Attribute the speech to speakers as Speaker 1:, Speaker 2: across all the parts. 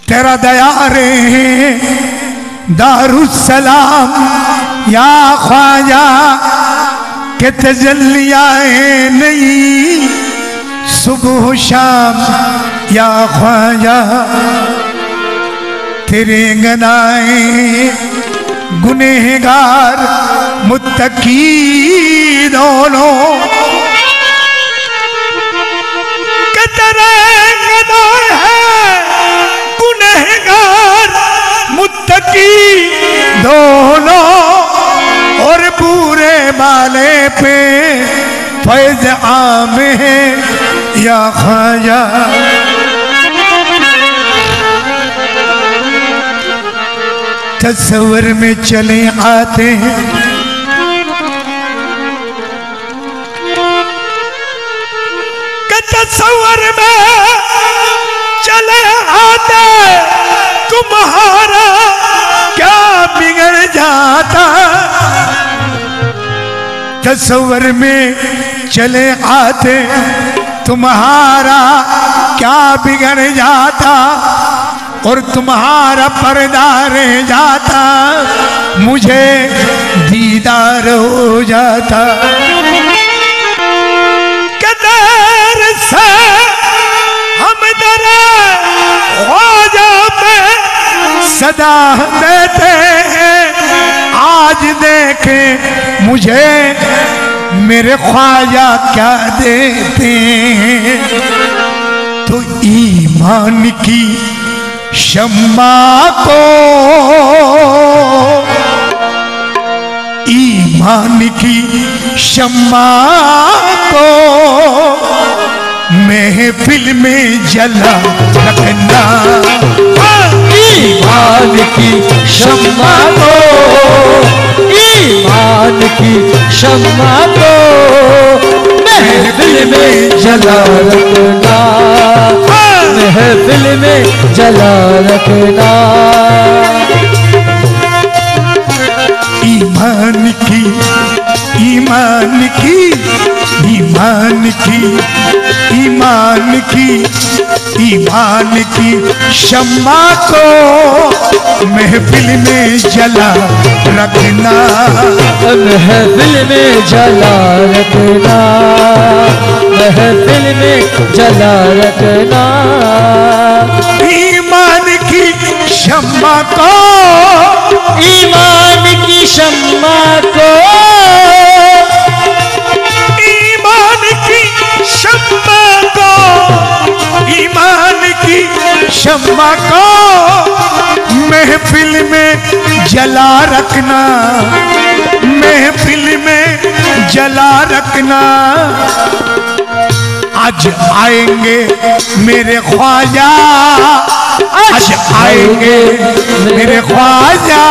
Speaker 1: तेरा दयारे दारुस्सलाम या ख्वाजा के तजल्लियाए नहीं सुबह शाम या ख्वाजा तेरे गनाए गुनहगार मुत्तकी दोनों के तेरे गनाए हैं गुनहगार मुत्तकी दोनों और पूरे वाले पे फैज़ आम है या ख्वाजा तस्वर में चले आते हैं कि तस्वर में चले आते तुम्हारा क्या बिगड़ जाता तस्वर में चले आते तुम्हारा क्या बिगड़ जाता और तुम्हारा पर्दा रह जाता मुझे दीदार हो जाता कदर से हम दरे ख्वाजा में सदा देते हैं आज देखे मुझे मेरे ख्वाजा क्या देते हैं तो ईमान की शम्मा को ईमान की शम्मा को महफिल में जला रखना
Speaker 2: ईमान की शम्मा को ईमान की शम्मा को महफिल में जला रखना महफिल में जला रखना
Speaker 1: ईमान की ईमान की ईमान की ईमान की ईमान की शम्मा को महफिल में जला रखना
Speaker 2: महफिल में जला रखना महफिल में जला रखना
Speaker 1: ईमान की शम्मा को
Speaker 2: ईमान की शम्मा को
Speaker 1: ईमान की शम्मा को ईमान की शम्मा को महफिल में जला रखना महफिल में जला रखना आज आएंगे मेरे ख्वाजा आज आएंगे मेरे ख्वाजा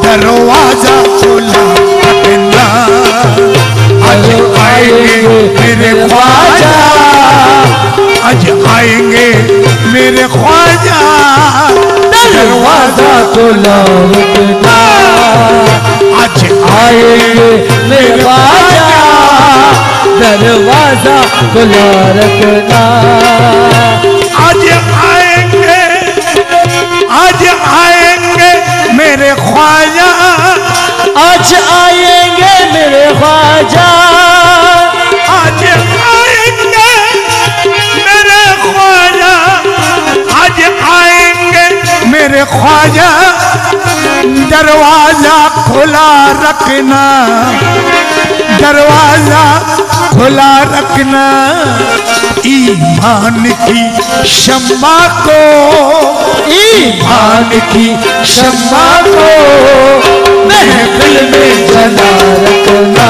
Speaker 1: दरवाजा खोला रखना आज आएंगे मेरे ख्वाजा आज आएंगे मेरे ख्वाजा
Speaker 2: दरवाजा खोला रखना
Speaker 1: आज
Speaker 2: आएंगे मेरे ख्वाजा दरवाजा खुला रखना
Speaker 1: आज आएंगे मेरे ख्वाजा
Speaker 2: आज आएंगे मेरे ख्वाजा
Speaker 1: आज आएंगे मेरे ख्वाजा आज आएंगे मेरे ख्वाजा दरवाजा खुला रखना दरवाजा खुला रखना ईमान की शम्मा को
Speaker 2: ईमान की शम्मा को महफिल में जला रखना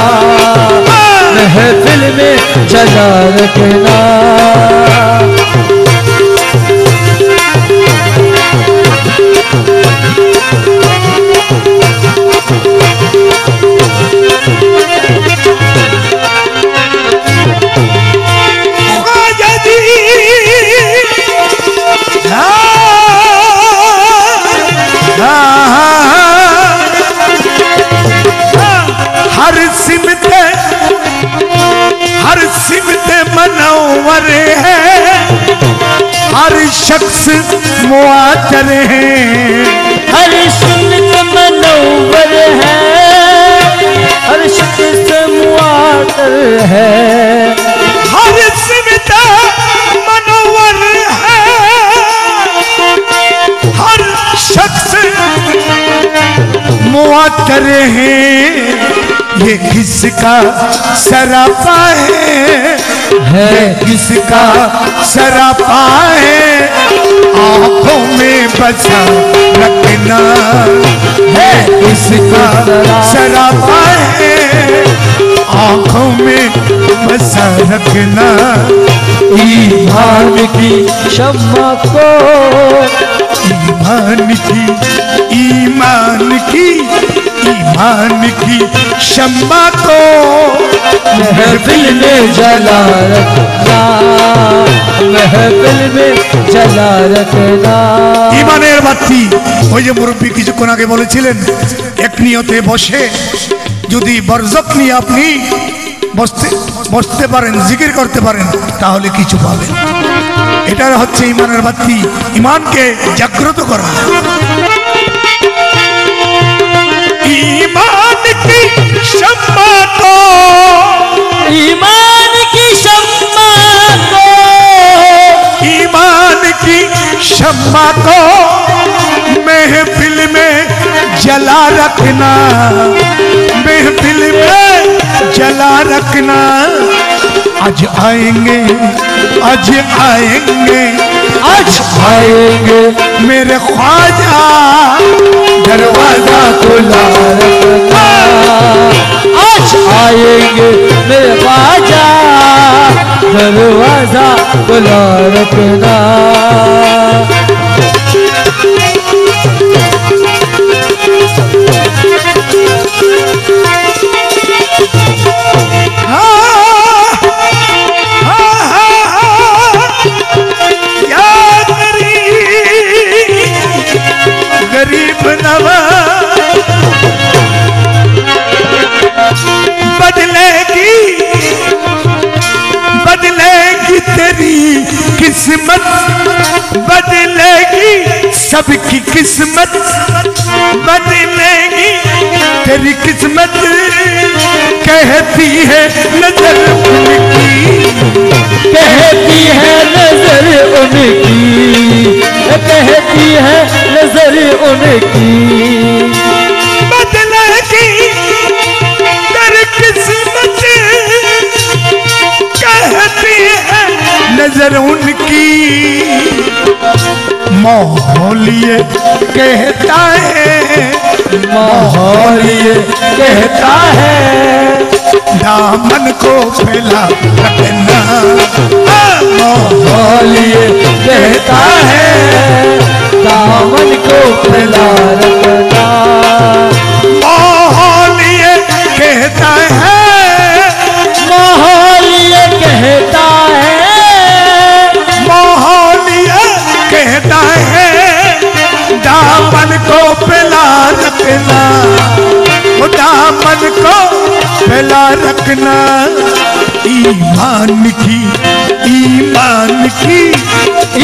Speaker 2: महफिल में जला रखना
Speaker 1: हर सिमते हर शख्स मुआतर है,
Speaker 2: हर सुन्नत मनोवर है, हर शख्स मुआतर है,
Speaker 1: हर सुन्नत मनोवर है, हर शख्स मुआतर है। ये किसका सरापा है, किसका सरापा है, आंखों में बसा रखना है, किसका सरापा है, आंखों में बसा रखना।
Speaker 2: ईमान की शम्मा को,
Speaker 1: ईमान की, ईमान की, ईमान की शम्मा को
Speaker 2: महफिल में जला रखना, महफिल में जला रखना।
Speaker 1: ইমানের বাতি ওই যে মুরব্বী কিছুক্ষণ আগে বলেছিলেন এক নিয়তে বসে যদি বরজক নিয়ে আপনি বসতে পারেন, জিকির করতে পারেন, তাহলে কিছু পাবেন। এটা হচ্ছে ইমানের বাতি, ইমানকে জাগ্রত করা। ईमान की शम्मा को,
Speaker 2: ईमान की शम्मा को,
Speaker 1: ईमान की शम्मा को महफिल में जला रखना, महफिल में जला रखना। आज आएंगे, आज आएंगे,
Speaker 2: आज आएंगे
Speaker 1: मेरे ख्वाजा, दरवाजा खुला
Speaker 2: रखना, आज आएंगे मेरे ख्वाजा, दरवाजा खुला रखना।
Speaker 1: गरीब नवाज बदलेगी, बदलेगी तेरी किस्मत, बदलेगी सबकी किस्मत, बदलेगी तेरी किस्मत। कहती है नजर उनकी,
Speaker 2: कहती है नजर उनकी, कहती है नजर उनकी,
Speaker 1: बदलेगी तेरी किस्मत, कहती है नजर उनकी। माहौल ये कहता है,
Speaker 2: माहौल ये कहता है,
Speaker 1: दामन को फैला रखना,
Speaker 2: माहौल ये कहता है, दामन को फैला रखना।
Speaker 1: माहौल ये कहता है,
Speaker 2: माहौल ये कहता है,
Speaker 1: माहौल ये कहता है, दामन को फैला रखना, दामन को फैला रखना। ईमान की, ईमान की,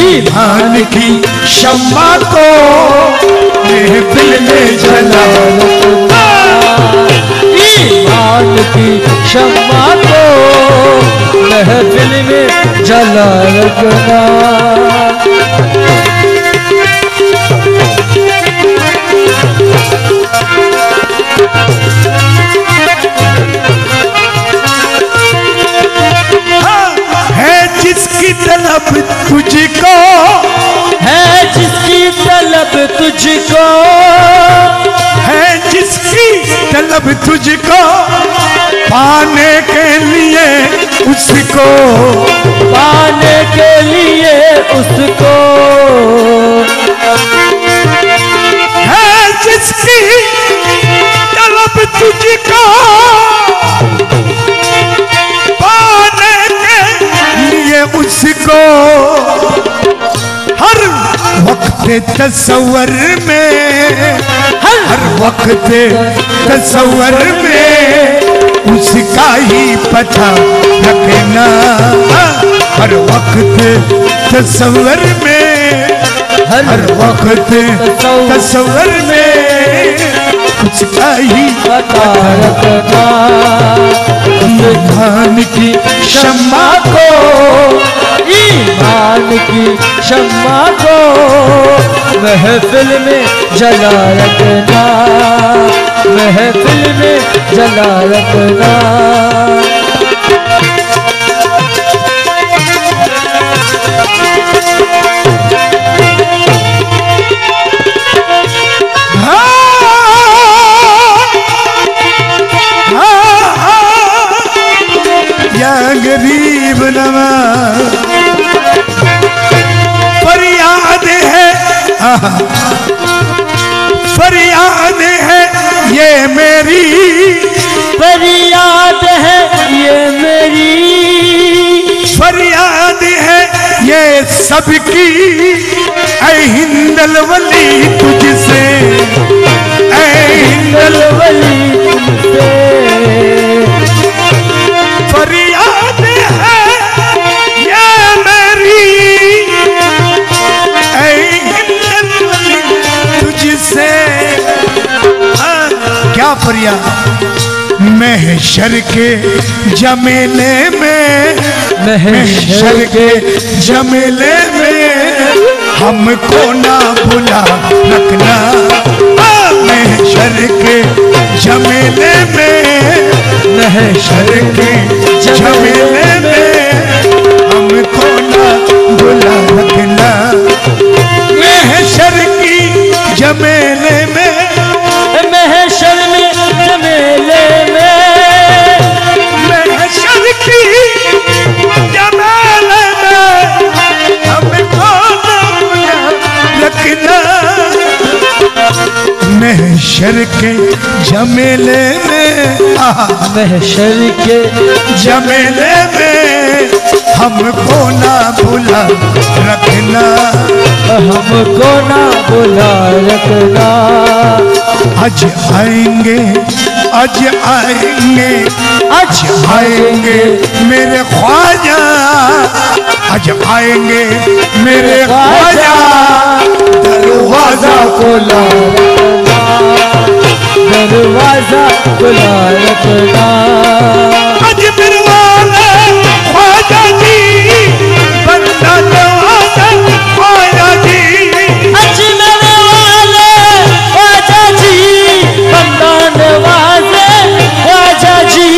Speaker 1: ईमान की शम्मा को महफिल में जला रखना,
Speaker 2: ईमान की शम्मा को महफिल में जला रखना।
Speaker 1: जिसकी तलब तुझको
Speaker 2: है, जिसकी तलब तुझको
Speaker 1: है, जिसकी तलब तुझको पाने के लिए उसको,
Speaker 2: पाने के लिए उसको,
Speaker 1: है जिसकी तलब तुझको पाने के लिए उसको। हर वक्त तसव्वुर में, हर वक्त तसव्वुर में उसका ही पता रखना, हर वक्त तसव्वुर में हर वक्त तसव्वुर में कुछ का ही
Speaker 2: पता रखना।
Speaker 1: ईमान की शम्मा को,
Speaker 2: ईमान की शम्मा को महफिल में जला रखना, महफिल में जला रखना।
Speaker 1: गरीब नवाज फरियाद है, फरियाद है ये मेरी,
Speaker 2: फरियाद है ये मेरी,
Speaker 1: फरियाद है ये सबकी, ऐ हिंदल वली तुझसे, ऐ हिंदल
Speaker 2: वली तुझसे।
Speaker 1: फरियाद है ये मेरी, ऐ हिंदल वली तुझसे। क्या फरियाद? महशर के जमेले में, महशर के जमेले में हमको ना भुला रखना। महशर के जमेले में, महशर के जमेले में हमको ना भुला रखना। महशर की जमेले में,
Speaker 2: महशर में जमेले में,
Speaker 1: महशर की जमेले में हमको ना भुला रखना। महशर के जमेले में,
Speaker 2: महशर के
Speaker 1: जमेले में हमको ना भुला रखना,
Speaker 2: हमको ना भुला रखना।
Speaker 1: आज आएंगे, आज आएंगे, आज आएंगे मेरे ख्वाजा, आज आएंगे मेरे ख्वाजा, दरवाजा
Speaker 2: खुला रखना, दरवाजा खुला रखना।
Speaker 1: आज मेरे वाले ख्वाजा जी, बंदा नवाजा ख्वाजा जी,
Speaker 2: आज मेरे वाले ख्वाजा जी, बंदा नवाजे ख्वाजा जी।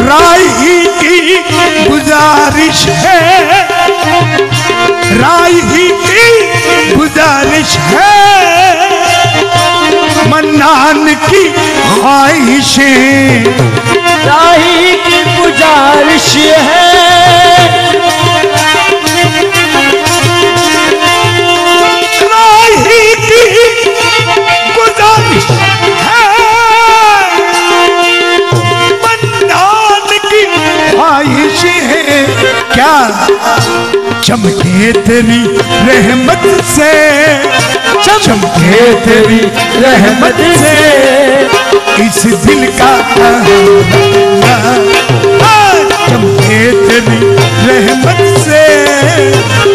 Speaker 1: राही की गुजारिश है, राही की गुजारिश है, मन्नान की ख्वाहिशें,
Speaker 2: राही की गुजारिश है,
Speaker 1: राही की गुजारिश है, मन्नान की ख्वाहिश है। क्या चमके तेरी रहमत से, चमके तेरी रहमत से इस दिल का चमके तेरी रहमत से,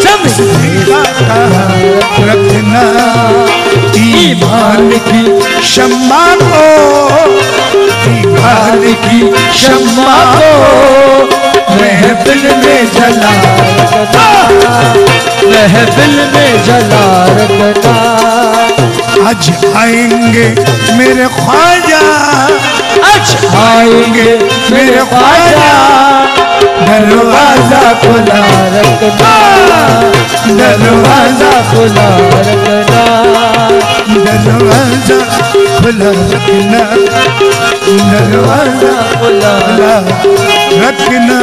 Speaker 1: चमके का रखना। ईमान की शम्मा को, ईमान की शम्मा को महफिल में जला रखना,
Speaker 2: महफिल में जला रखना।
Speaker 1: आज आएंगे मेरे ख्वाजा,
Speaker 2: आज आएंगे मेरे ख्वाजा, दरवाजा खुला रखना, दरवाजा खुला रखना,
Speaker 1: दरवाजा खुला रखना, दरवाजा
Speaker 2: खुला
Speaker 1: खुला रखना।